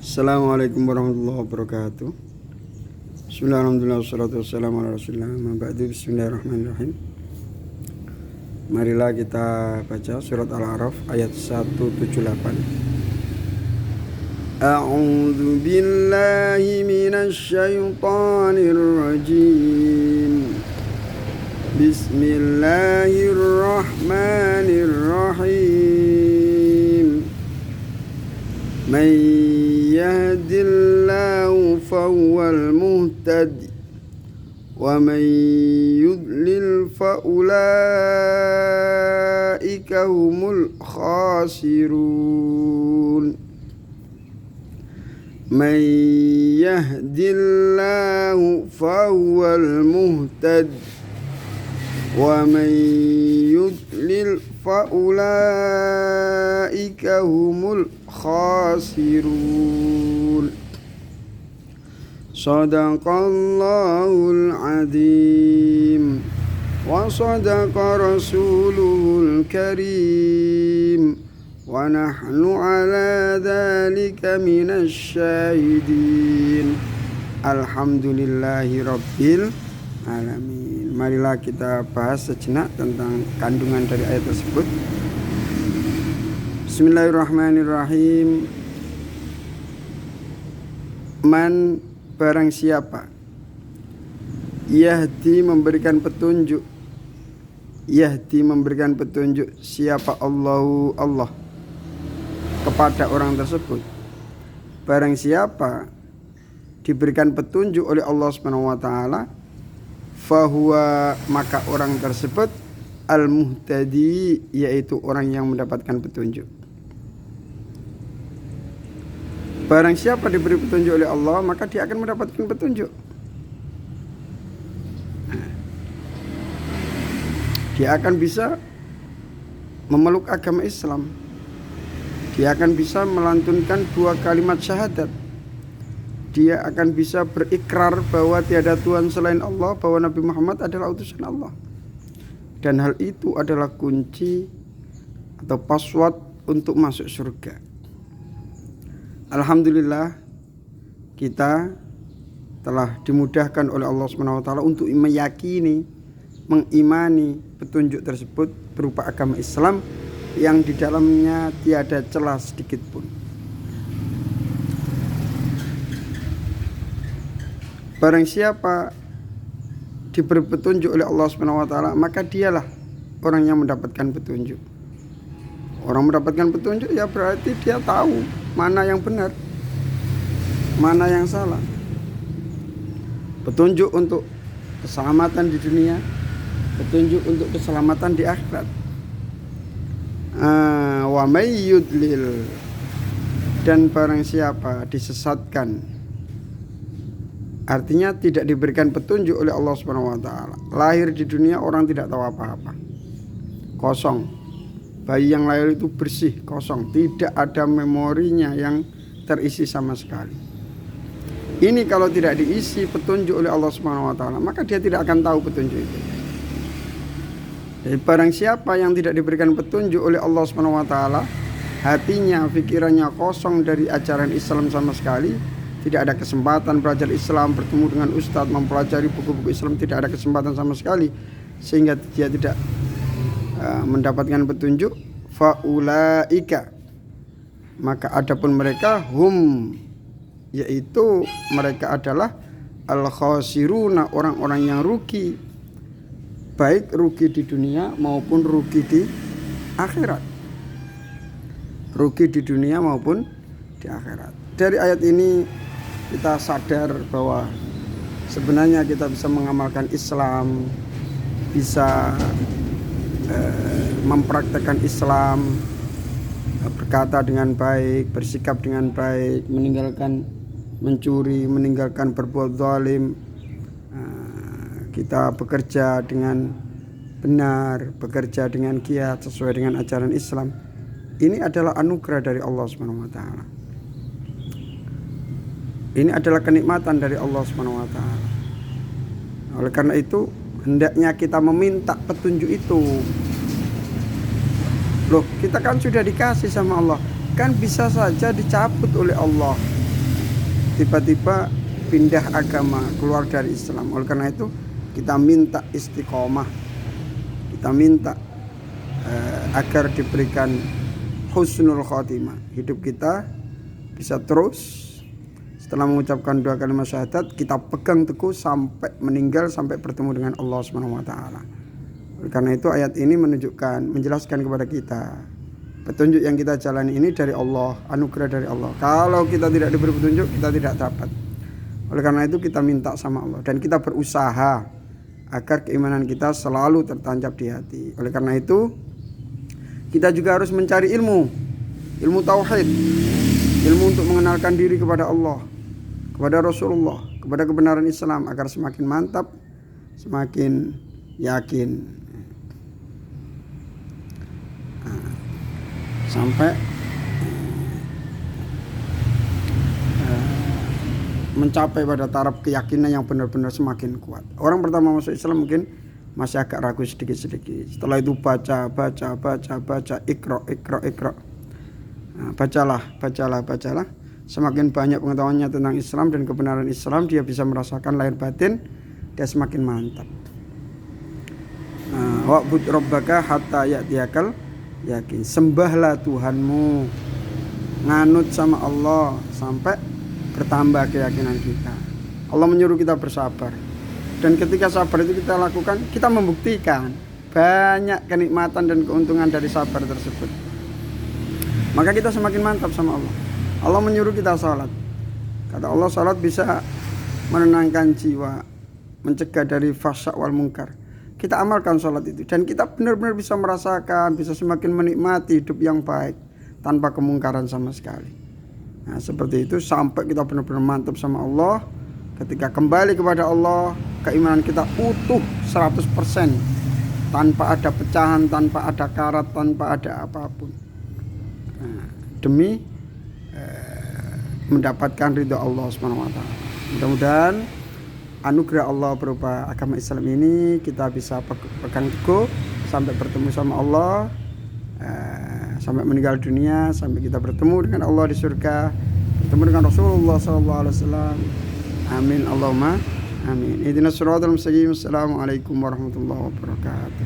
Assalamualaikum warahmatullahi wabarakatuh. Bismillahirrahmanirrahim. Wassalatu wassalamu ala rasulillah. Bismillahirrahmanirrahim. Marilah kita baca surat Al-A'raf ayat 178. A'udzu billahi minasy syaithanir rajim. Bismillahirrahmanirrahim. Man yahdillahu fahuwal muhtadi wa man yudlil faulaika humul khasirun. Man yahdillahu fahuwal muhtadi wa man yudlil faulaika humul khasirun. Shadaqallahul azim wa sadaqa rasuluhul karim wa nahnu ala dzalika minasy syahidin. Alhamdulillahi rabbil alamin. Marilah kita bahas sejenak tentang kandungan dari ayat tersebut. Bismillahirrahmanirrahim. Man, barang siapa, yahdi memberikan petunjuk, siapa Allah kepada orang tersebut. Barang siapa diberikan petunjuk oleh Allah Subhanahu wa taala, fahuwa, maka orang tersebut al-muhtadi, yaitu orang yang mendapatkan petunjuk. Barang siapa diberi petunjuk oleh Allah, maka dia akan mendapatkan petunjuk. Dia akan bisa memeluk agama Islam. Dia akan bisa melantunkan 2 kalimat syahadat. Dia akan bisa berikrar bahwa tiada Tuhan selain Allah, bahwa Nabi Muhammad adalah utusan Allah. Dan hal itu adalah kunci atau password untuk masuk surga. Alhamdulillah, kita telah dimudahkan oleh Allah SWT untuk meyakini, mengimani petunjuk tersebut berupa agama Islam yang di dalamnya tiada celah sedikit pun. Barang siapa diberi petunjuk oleh Allah SWT, maka dialah orang yang mendapatkan petunjuk. Orang mendapatkan petunjuk ya berarti dia tahu mana yang benar, mana yang salah. Petunjuk untuk keselamatan di dunia, petunjuk untuk keselamatan di akhirat. Wa may yudlil, dan barang siapa disesatkan, artinya tidak diberikan petunjuk oleh Allah Subhanahu wa taala. Lahir di dunia orang tidak tahu apa-apa. Kosong. Bayi yang lahir itu bersih, kosong, tidak ada memorinya yang terisi sama sekali. Ini kalau tidak diisi petunjuk oleh Allah Subhanahu wa taala, maka dia tidak akan tahu petunjuk itu. Jadi barang siapa yang tidak diberikan petunjuk oleh Allah Subhanahu wa taala, hatinya, pikirannya kosong dari ajaran Islam sama sekali, tidak ada kesempatan belajar Islam, bertemu dengan ustadz, mempelajari buku-buku Islam, tidak ada kesempatan sama sekali, sehingga dia tidak mendapatkan petunjuk. Faulaika, maka adapun mereka, hum, yaitu mereka adalah al-khasiruna, orang-orang yang rugi, baik rugi di dunia maupun rugi di akhirat. Rugi di dunia maupun di akhirat. Dari ayat ini kita sadar bahwa sebenarnya kita bisa mengamalkan Islam, bisa mempraktekkan Islam, berkata dengan baik, bersikap dengan baik, meninggalkan mencuri, meninggalkan berbuat zalim. Kita bekerja dengan benar, bekerja dengan giat sesuai dengan ajaran Islam. Ini adalah anugerah dari Allah Subhanahu wa taala. Ini adalah kenikmatan dari Allah Subhanahu wa taala. Oleh karena itu, hendaknya kita meminta petunjuk itu. Loh, kita kan sudah dikasih sama Allah, kan bisa saja dicabut oleh Allah. tiba-tiba pindah agama, keluar dari Islam. Oleh karena itu kita minta istiqomah, kita minta agar diberikan husnul khotimah, hidup kita bisa terus setelah mengucapkan dua kalimat syahadat kita pegang teguh sampai meninggal, sampai bertemu dengan Allah Subhanahu wa taala. Oleh karena itu ayat ini menjelaskan kepada kita petunjuk yang kita jalani ini dari Allah, anugerah dari Allah. Kalau kita tidak diberi petunjuk, kita tidak dapat. Oleh karena itu kita minta sama Allah dan kita berusaha agar keimanan kita selalu tertancap di hati. Oleh karena itu kita juga harus mencari ilmu tauhid, ilmu untuk mengenalkan diri kepada Allah, kepada Rasulullah, kepada kebenaran Islam agar semakin mantap, semakin yakin, sampai mencapai pada taraf keyakinan yang benar-benar semakin kuat. Orang pertama masuk Islam mungkin masih agak ragu sedikit-sedikit. Setelah itu baca, ikra. Nah, bacalah. Semakin banyak pengetahuannya tentang Islam dan kebenaran Islam, dia bisa merasakan lahir batin, dia semakin mantap. Wa'bud rabbaka hatta ya'tiyakal yakin. Sembahlah Tuhanmu, nganut sama Allah sampai bertambah keyakinan kita. Allah menyuruh kita bersabar. Dan ketika sabar itu kita lakukan, kita membuktikan banyak kenikmatan dan keuntungan dari sabar tersebut. Maka kita semakin mantap sama Allah. Allah menyuruh kita salat. Kata Allah, salat bisa menenangkan jiwa, mencegah dari fahsya wal munkar. Kita amalkan salat itu dan kita benar-benar bisa merasakan, bisa semakin menikmati hidup yang baik tanpa kemungkaran sama sekali. Nah, seperti itu sampai kita benar-benar mantap sama Allah. Ketika kembali kepada Allah, keimanan kita utuh 100%, tanpa ada pecahan, tanpa ada karat, tanpa ada apapun. Demi mendapatkan ridha Allah Subhanahu wa taala. Mudah-mudahan anugerah Allah berupa agama Islam ini kita bisa pegang teguh sampai bertemu sama Allah, sampai meninggal dunia, sampai kita bertemu dengan Allah di surga, bertemu dengan Rasulullah SAW. Amin Allahumma amin. Ihdinas siratal mustaqim. Assalamualaikum warahmatullahi wabarakatuh.